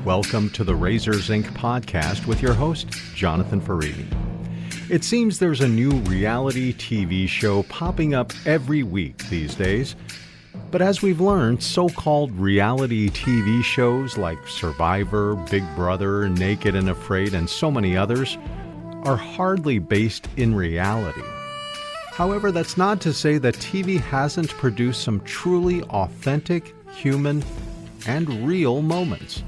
Welcome to the Razors Inc. podcast with your host, Jonathan Farini. It seems there's a new reality TV show popping up every week these days. But as we've learned, so-called reality TV shows like Survivor, Big Brother, Naked and Afraid, and so many others are hardly based in reality. However, that's not to say that TV hasn't produced some truly authentic, human, and real moments.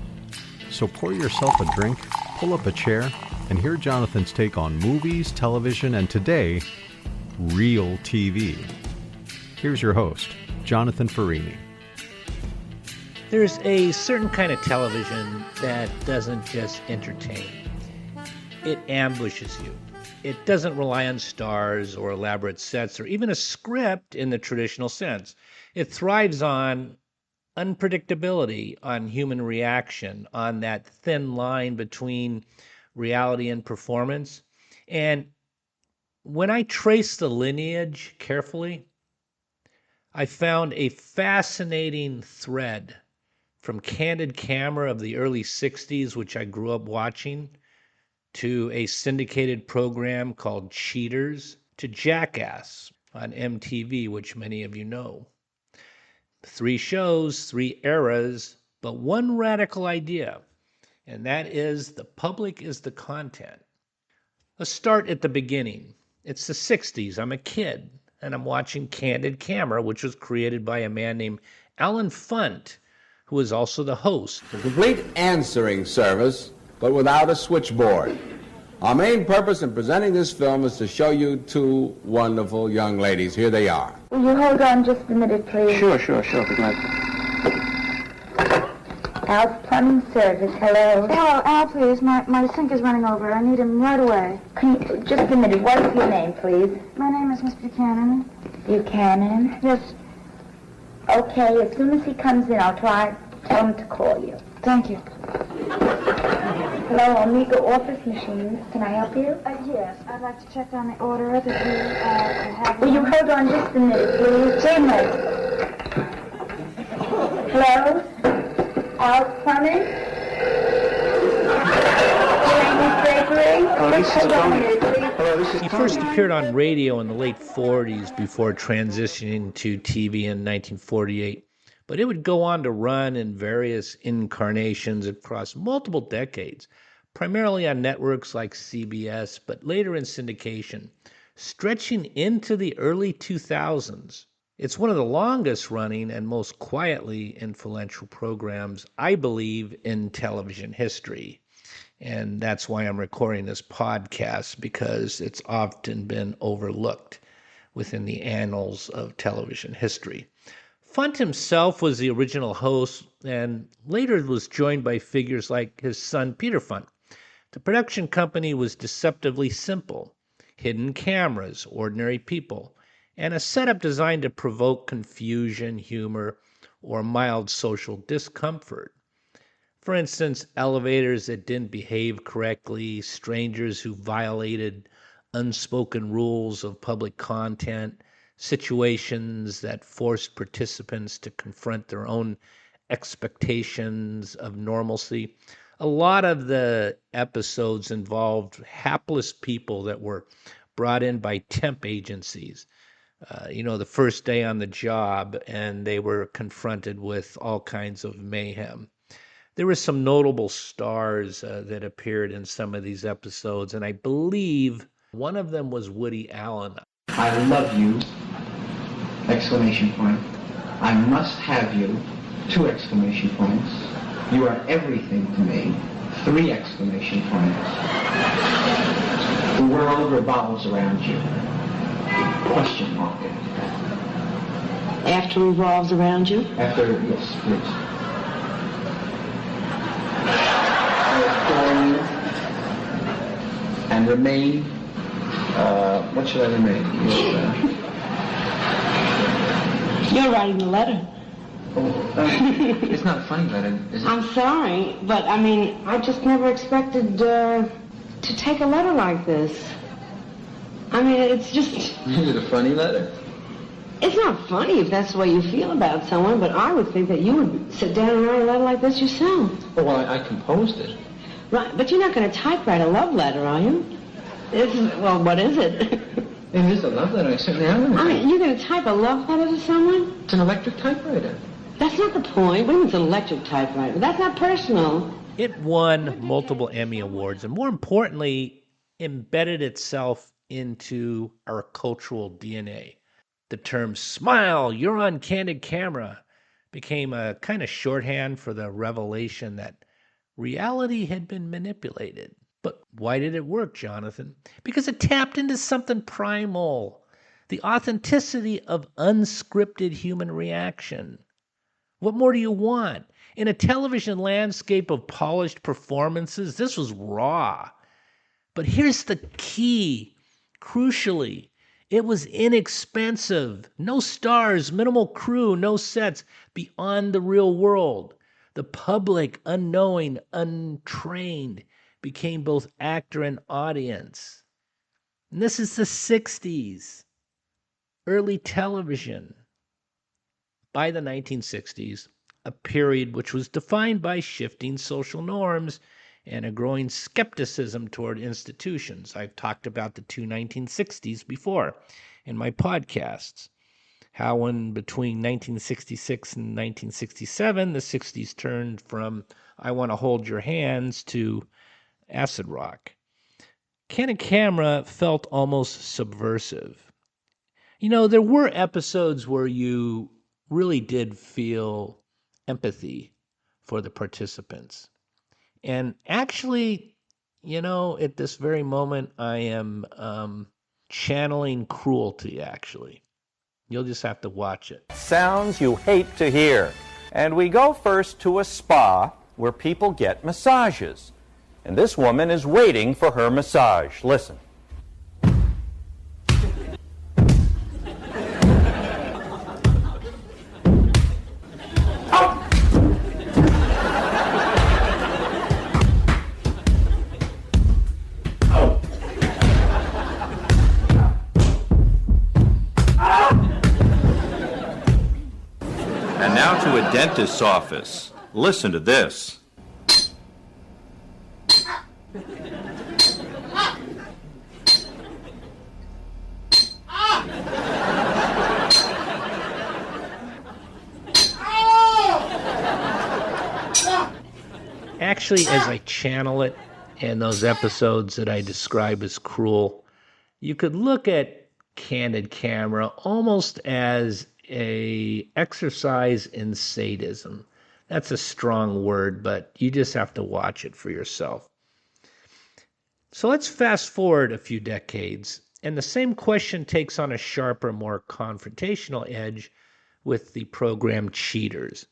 So pour yourself a drink, pull up a chair, and hear Jonathan's take on movies, television, and today, real TV. Here's your host, Jonathan Farini. There's a certain kind of television that doesn't just entertain. It ambushes you. It doesn't rely on stars or elaborate sets or even a script in the traditional sense. It thrives on unpredictability, on human reaction, on that thin line between reality and performance. And when I trace the lineage carefully, I found a fascinating thread from Candid Camera of the early 60s, which I grew up watching, to a syndicated program called Cheaters, to Jackass on MTV, which many of you know. 3 shows, 3 eras, but one radical idea, and that is the public is the content. Let's start at the beginning. It's the 60s. I'm a kid, and I'm watching Candid Camera, which was created by a man named Alan Funt, who is also the host. A complete answering service, but without a switchboard. Our main purpose in presenting this film is to show you 2 wonderful young ladies. Here they are. Will you hold on just a minute, please? Sure. Good night. Al's Plumbing Service, hello. Al, please. My sink is running over. I need him right away. Just a minute. What is your name, please? My name is Miss Buchanan. Buchanan? Yes. Okay, as soon as he comes in, I'll tell him to call you. Thank you. Hello, Omega Office Machines. Can I help you? Yes. I'd like to check on the order that you have. Will you hold on just a minute, please? Seamless. Hello? Al's Plumbing? He first appeared on radio in the late 40s before transitioning to TV in 1948. But it would go on to run in various incarnations across multiple decades, primarily on networks like CBS, but later in syndication, stretching into the early 2000s. It's one of the longest running and most quietly influential programs, I believe, in television history. And that's why I'm recording this podcast, because it's often been overlooked within the annals of television history. Funt himself was the original host and later was joined by figures like his son Peter Funt. The production company was deceptively simple: hidden cameras, ordinary people, and a setup designed to provoke confusion, humor, or mild social discomfort. For instance, elevators that didn't behave correctly, strangers who violated unspoken rules of public content, situations that forced participants to confront their own expectations of normalcy. A lot of the episodes involved hapless people that were brought in by temp agencies. The first day on the job, and they were confronted with all kinds of mayhem. There were some notable stars that appeared in some of these episodes, and I believe one of them was Woody Allen. I love you, exclamation point. I must have you, 2 exclamation points. You are everything to me, 3 exclamation points. The world revolves around you, question mark. After revolves around you? After, yes, please. I adore you and remain, what should I remain? You're writing the letter. It's not a funny letter, is it? I'm sorry, but I just never expected to take a letter like this. It's just... Is it a funny letter? It's not funny if that's the way you feel about someone, but I would think that you would sit down and write a letter like this yourself. Oh, well, I composed it. Right, but you're not going to typewrite a love letter, are you? Well, what is it? It is a love letter. I certainly am. I mean, you're going to type a love letter to someone? It's an electric typewriter. That's not the point. What do you mean it's an electric typewriter? That's not personal. It won multiple Emmy Awards and, more importantly, embedded itself into our cultural DNA. The term "smile, you're on candid camera" became a kind of shorthand for the revelation that reality had been manipulated. But why did it work, Jonathan? Because it tapped into something primal, the authenticity of unscripted human reaction. What more do you want? In a television landscape of polished performances, this was raw. But here's the key. Crucially, it was inexpensive. No stars, minimal crew, no sets, beyond the real world. The public, unknowing, untrained, became both actor and audience. And this is the 60s, early television. By the 1960s, a period which was defined by shifting social norms and a growing skepticism toward institutions. I've talked about the two 1960s before in my podcasts. How when between 1966 and 1967, the 60s turned from "I Want to Hold Your Hands" to acid rock. Candid Camera felt almost subversive. You know, there were episodes where you really did feel empathy for the participants. And actually, you know, at this very moment, I am channeling cruelty, actually. You'll just have to watch it. Sounds you hate to hear. And we go first to a spa where people get massages. And this woman is waiting for her massage. Listen. And now to a dentist's office. Listen to this. Actually, as I channel it and those episodes that I describe as cruel, you could look at Candid Camera almost as a exercise in sadism. That's a strong word, but you just have to watch it for yourself. So let's fast forward a few decades, and the same question takes on a sharper, more confrontational edge with the program Cheaters.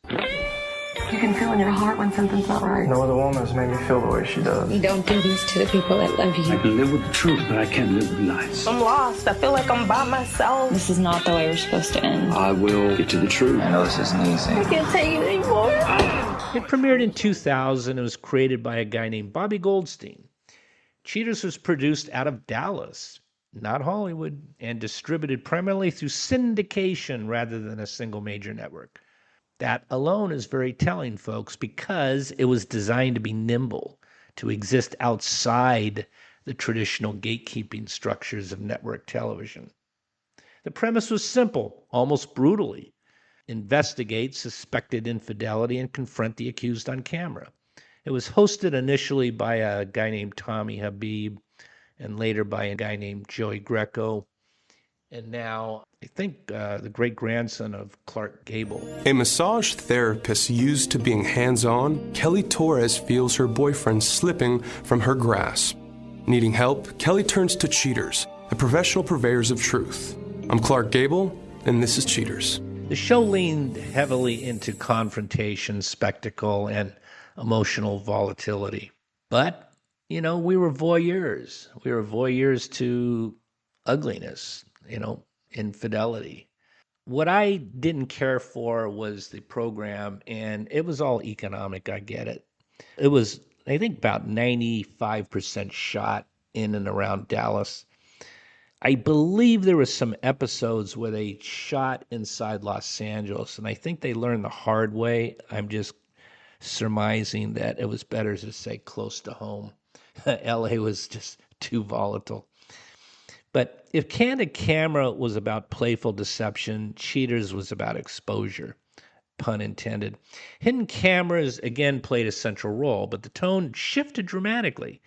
You can feel in your heart when something's not right. No other woman has made me feel the way she does. You don't do this to the people that love you. I can live with the truth, but I can't live with lies. I'm lost. I feel like I'm by myself. This is not the way we're supposed to end. I will get to the truth. I know this isn't easy. I can't take it anymore. It premiered in 2000 and was created by a guy named Bobby Goldstein. Cheaters was produced out of Dallas, not Hollywood, and distributed primarily through syndication rather than a single major network. That alone is very telling, folks, because it was designed to be nimble, to exist outside the traditional gatekeeping structures of network television. The premise was simple, almost brutally. Investigate suspected infidelity and confront the accused on camera. It was hosted initially by a guy named Tommy Habib and later by a guy named Joey Greco. And now, I think the great-grandson of Clark Gable. A massage therapist used to being hands-on, Kelly Torres feels her boyfriend slipping from her grasp. Needing help, Kelly turns to Cheaters, the professional purveyors of truth. I'm Clark Gable, and this is Cheaters. The show leaned heavily into confrontation, spectacle, and emotional volatility. But, you know, we were voyeurs. We were voyeurs to ugliness, you know, infidelity. What I didn't care for was the program, and it was all economic, I get it. It was, I think, about 95% shot in and around Dallas. I believe there were some episodes where they shot inside Los Angeles, and I think they learned the hard way. I'm just surmising that it was better to say close to home. LA was just too volatile. But if Candid Camera was about playful deception, Cheaters was about exposure, pun intended. Hidden Cameras again played a central role, but the tone shifted dramatically.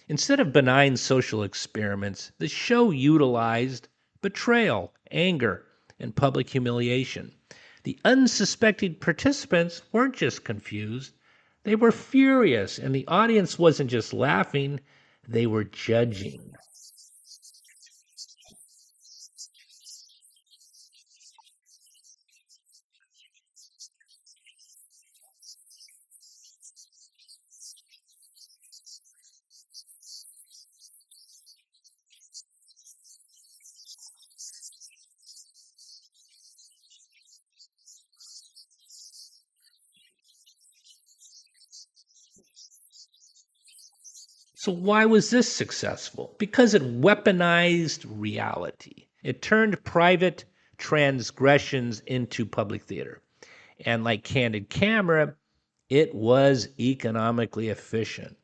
Instead of benign social experiments, the show utilized betrayal, anger, and public humiliation. The unsuspecting participants weren't just confused, they were furious, and the audience wasn't just laughing, they were judging. So why was this successful? Because it weaponized reality. It turned private transgressions into public theater. And like Candid Camera, it was economically efficient.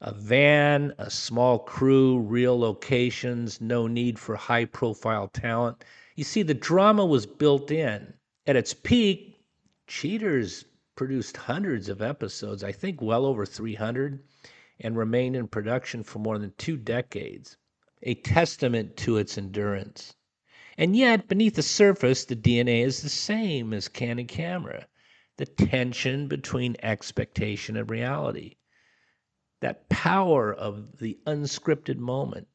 A van, a small crew, real locations, no need for high-profile talent. You see, the drama was built in. At its peak, Cheaters produced hundreds of episodes, I think well over 300, and remained in production for more than 2 decades, a testament to its endurance. And yet, beneath the surface, the DNA is the same as Candid Camera, the tension between expectation and reality, that power of the unscripted moment,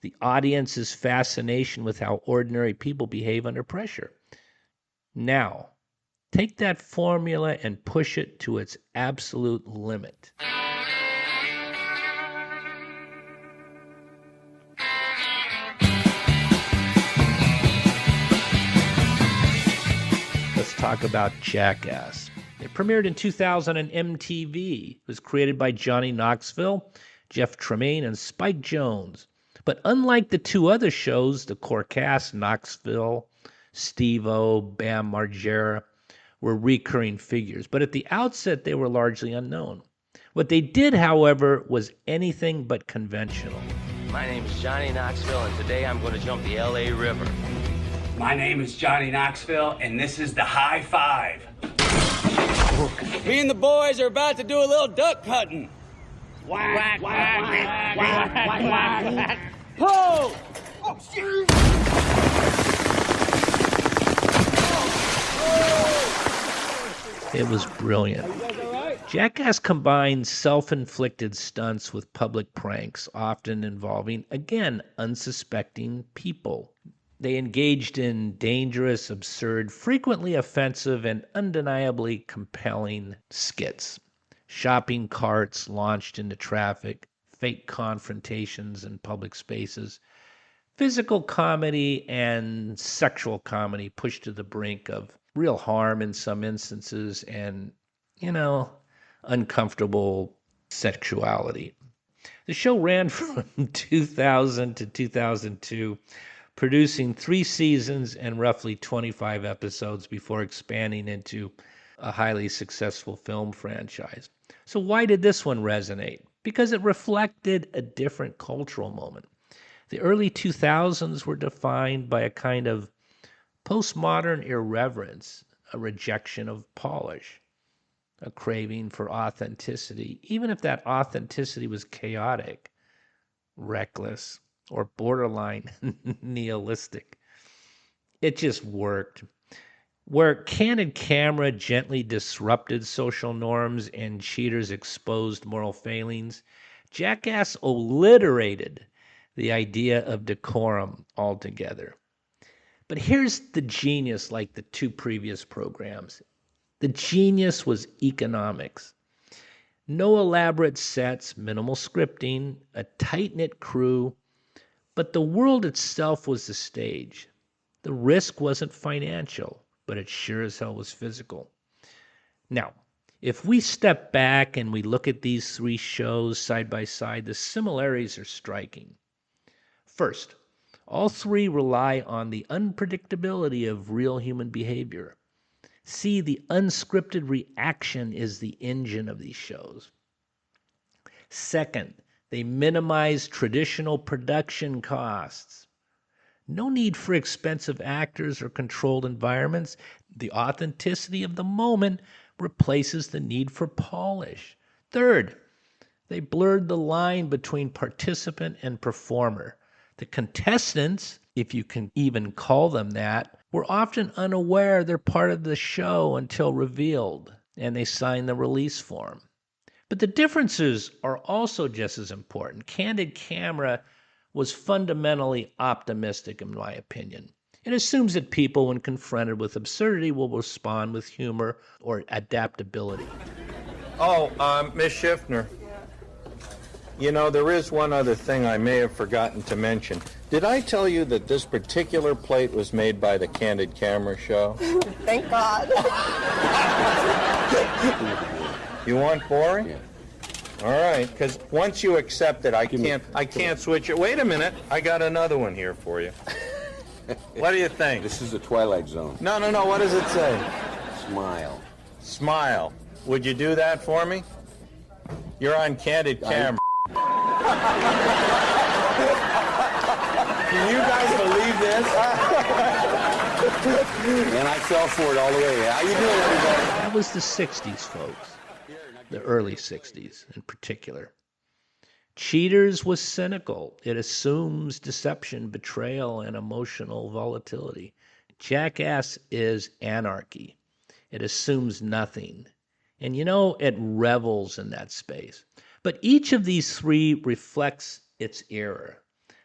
the audience's fascination with how ordinary people behave under pressure. Now, take that formula and push it to its absolute limit. Talk about Jackass. It premiered in 2000 on MTV. It was created by Johnny Knoxville, Jeff Tremaine, and Spike Jonze. But unlike the 2 other shows, the core cast, Knoxville, Steve-O, Bam Margera, were recurring figures. But at the outset, they were largely unknown. What they did, however, was anything but conventional. My name is Johnny Knoxville, and today I'm going to jump the LA River. My name is Johnny Knoxville, and this is the High Five. Me and the boys are about to do a little duck hunting. Whack, whack, whack, whack, whack, whack, whack. Ho! Oh, shit! It was brilliant. Jackass combined self-inflicted stunts with public pranks, often involving, again, unsuspecting people. They engaged in dangerous, absurd, frequently offensive, and undeniably compelling skits. Shopping carts launched into traffic, fake confrontations in public spaces, physical comedy and sexual comedy pushed to the brink of real harm in some instances and, uncomfortable sexuality. The show ran from 2000 to 2002, producing 3 seasons and roughly 25 episodes before expanding into a highly successful film franchise. So why did this one resonate? Because it reflected a different cultural moment. The early 2000s were defined by a kind of postmodern irreverence, a rejection of polish, a craving for authenticity, even if that authenticity was chaotic, reckless, or borderline nihilistic. It just worked. Where Candid Camera gently disrupted social norms and Cheaters exposed moral failings, Jackass obliterated the idea of decorum altogether. But here's the genius, like the 2 previous programs. The genius was economics. No elaborate sets, minimal scripting, a tight-knit crew, but the world itself was the stage. The risk wasn't financial, but it sure as hell was physical. Now, if we step back and we look at these 3 shows side by side, the similarities are striking. First, All three rely on the unpredictability of real human behavior. See, the unscripted reaction is the engine of these shows. Second, they minimize traditional production costs. No need for expensive actors or controlled environments. The authenticity of the moment replaces the need for polish. Third, they blurred the line between participant and performer. The contestants, if you can even call them that, were often unaware they're part of the show until revealed, and they sign the release form. But the differences are also just as important. Candid Camera was fundamentally optimistic, in my opinion. It assumes that people, when confronted with absurdity, will respond with humor or adaptability. Oh, Miss Schiffner. You know, there is one other thing I may have forgotten to mention. Did I tell you that this particular plate was made by the Candid Camera show? Thank God. You want boring? Yeah. All right, because once you accept it, I can't switch it. Wait a minute, I got another one here for you. What do you think? This is the Twilight Zone. No, what does it say? Smile. Smile. Would you do that for me? You're on Candid Camera. Can you guys believe this? And I fell for it all the way. How you doing, everybody? That was the 60s, folks. The early 60s in particular. Cheaters was cynical. It assumes deception, betrayal, and emotional volatility. Jackass is anarchy. It assumes nothing. And it revels in that space. But each of these three reflects its era.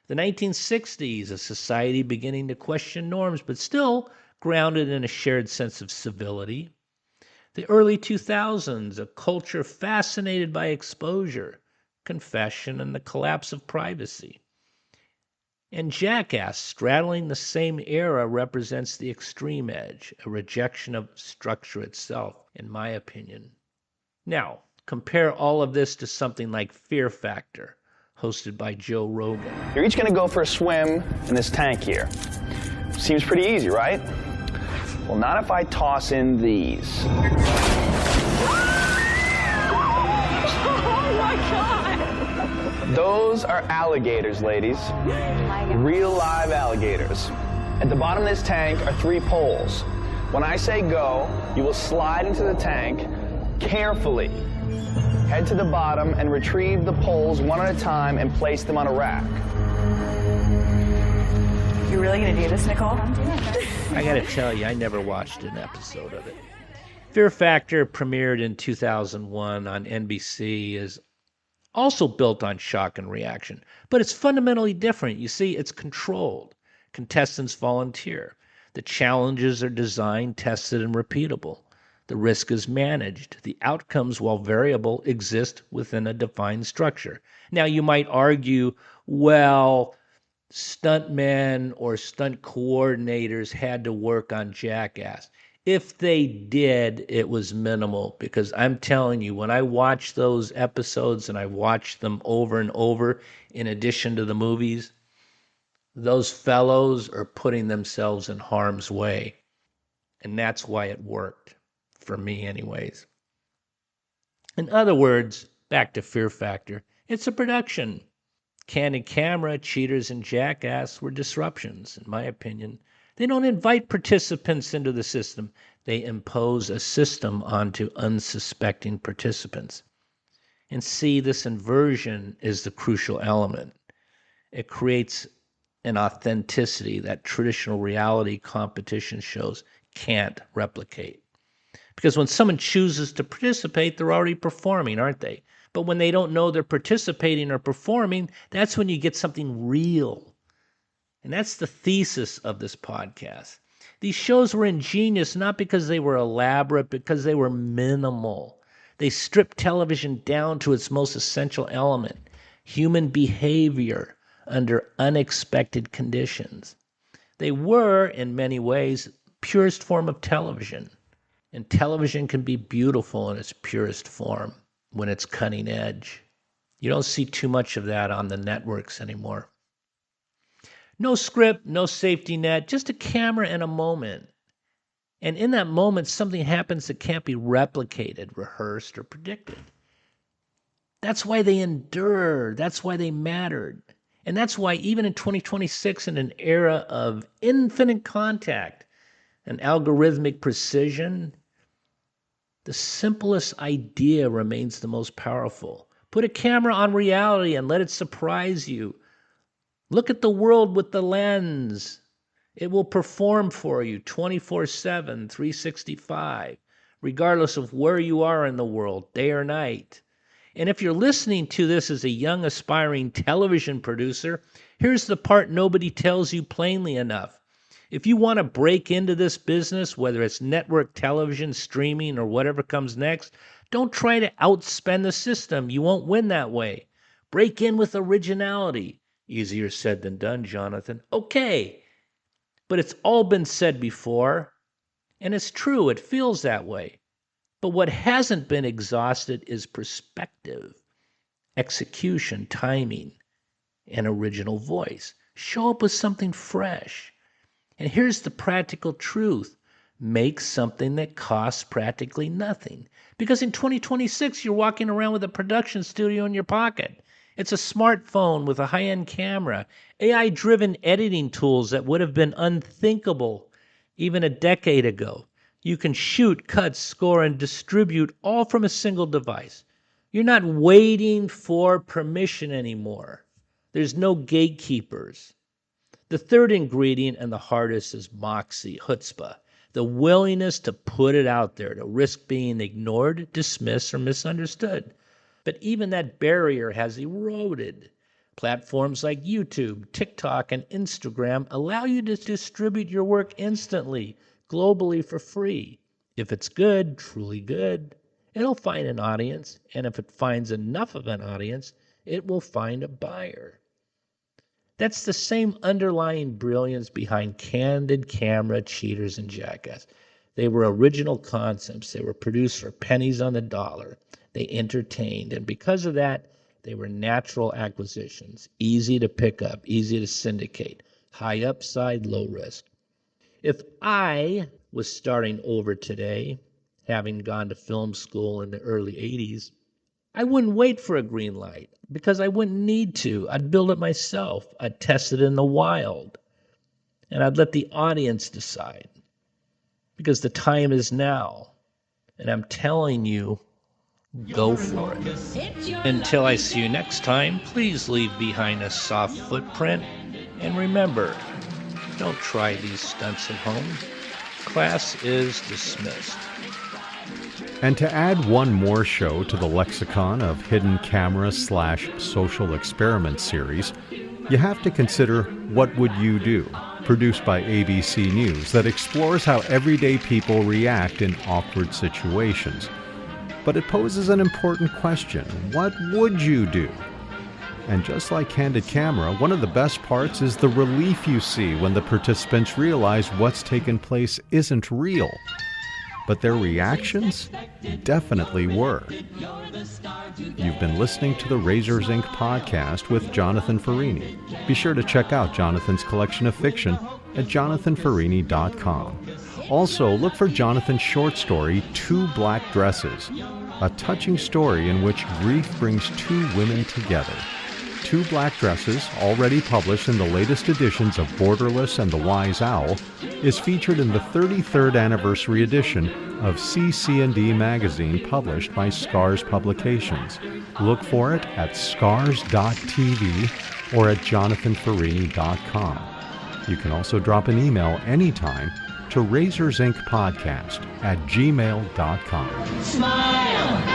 The 1960s, a society beginning to question norms, but still grounded in a shared sense of civility. The early 2000s, a culture fascinated by exposure, confession, and the collapse of privacy. And Jackass, straddling the same era, represents the extreme edge, a rejection of structure itself, in my opinion. Now, compare all of this to something like Fear Factor, hosted by Joe Rogan. You're each going to go for a swim in this tank here. Seems pretty easy, right? Well, not if I toss in these. Oh my God! Those are alligators, ladies. Real live alligators. At the bottom of this tank are 3 poles. When I say go, you will slide into the tank carefully. Head to the bottom and retrieve the poles one at a time and place them on a rack. You're really gonna do this, Nicole? I gotta tell you, I never watched an episode of it. Fear Factor premiered in 2001 on NBC, is also built on shock and reaction, but it's fundamentally different. You see, it's controlled. Contestants volunteer. The challenges are designed, tested, and repeatable. The risk is managed. The outcomes, while variable, exist within a defined structure. Now, you might argue, well, stuntmen or stunt coordinators had to work on Jackass. If they did, it was minimal, because I'm telling you, when I watch those episodes, and I watch them over and over in addition to the movies, those fellows are putting themselves in harm's way. And that's why it worked, for me anyways. In other words, back to Fear Factor, it's a production. Candid Camera, Cheaters, and Jackass were disruptions, in my opinion. They don't invite participants into the system. They impose a system onto unsuspecting participants. And see, this inversion is the crucial element. It creates an authenticity that traditional reality competition shows can't replicate. Because when someone chooses to participate, they're already performing, aren't they? But when they don't know they're participating or performing, that's when you get something real. And that's the thesis of this podcast. These shows were ingenious not because they were elaborate, because they were minimal. They stripped television down to its most essential element, human behavior under unexpected conditions. They were, in many ways, purest form of television. And television can be beautiful in its purest form when it's cutting edge. You don't see too much of that on the networks anymore. No script, no safety net, just a camera and a moment. And in that moment, something happens that can't be replicated, rehearsed, or predicted. That's why they endure. That's why they mattered. And that's why even in 2026, in an era of infinite contact and algorithmic precision, the simplest idea remains the most powerful. Put a camera on reality and let it surprise you. Look at the world with the lens. It will perform for you 24/7, 365, regardless of where you are in the world, day or night. And if you're listening to this as a young, aspiring television producer, here's the part nobody tells you plainly enough. If you want to break into this business, whether it's network television, streaming, or whatever comes next, don't try to outspend the system. You won't win that way. Break in with originality. Easier said than done, Jonathan. Okay. But it's all been said before, and it's true. It feels that way. But what hasn't been exhausted is perspective, execution, timing, and original voice. Show up with something fresh. And here's the practical truth. Make something that costs practically nothing. Because in 2026, you're walking around with a production studio in your pocket. It's a smartphone with a high-end camera, AI-driven editing tools that would have been unthinkable even a decade ago. You can shoot, cut, score, and distribute all from a single device. You're not waiting for permission anymore. There's no gatekeepers. The third ingredient, and the hardest, is moxie, chutzpah, the willingness to put it out there, to risk being ignored, dismissed, or misunderstood. But even that barrier has eroded. Platforms like YouTube, TikTok, and Instagram allow you to distribute your work instantly, globally for free. If it's good, truly good, it'll find an audience, and if it finds enough of an audience, it will find a buyer. That's the same underlying brilliance behind Candid Camera, Cheaters, and Jackass. They were original concepts. They were produced for pennies on the dollar. They entertained, and because of that, they were natural acquisitions, easy to pick up, easy to syndicate, high upside, low risk. If I was starting over today, having gone to film school in the early 80s, I wouldn't wait for a green light because I wouldn't need to. I'd build it myself. I'd test it in the wild. And I'd let the audience decide because the time is now. And I'm telling you, go for it. Until I see you next time, please leave behind a soft footprint. And remember, don't try these stunts at home. Class is dismissed. And to add one more show to the lexicon of hidden camera/social experiment series, you have to consider What Would You Do?, produced by ABC News, that explores how everyday people react in awkward situations. But it poses an important question. What would you do? And just like Candid Camera, one of the best parts is the relief you see when the participants realize what's taken place isn't real. But their reactions definitely were. You've been listening to the Razors Inc. podcast with Jonathan Farini. Be sure to check out Jonathan's collection of fiction at jonathanfarini.com. Also, look for Jonathan's short story, Two Black Dresses, a touching story in which grief brings two women together. Two Black Dresses, already published in the latest editions of Borderless and The Wise Owl, is featured in the 33rd anniversary edition of CC&D magazine published by Scars Publications. Look for it at scars.tv or at jonathanfarini.com. You can also drop an email anytime to razorsincpodcast@gmail.com. Smile.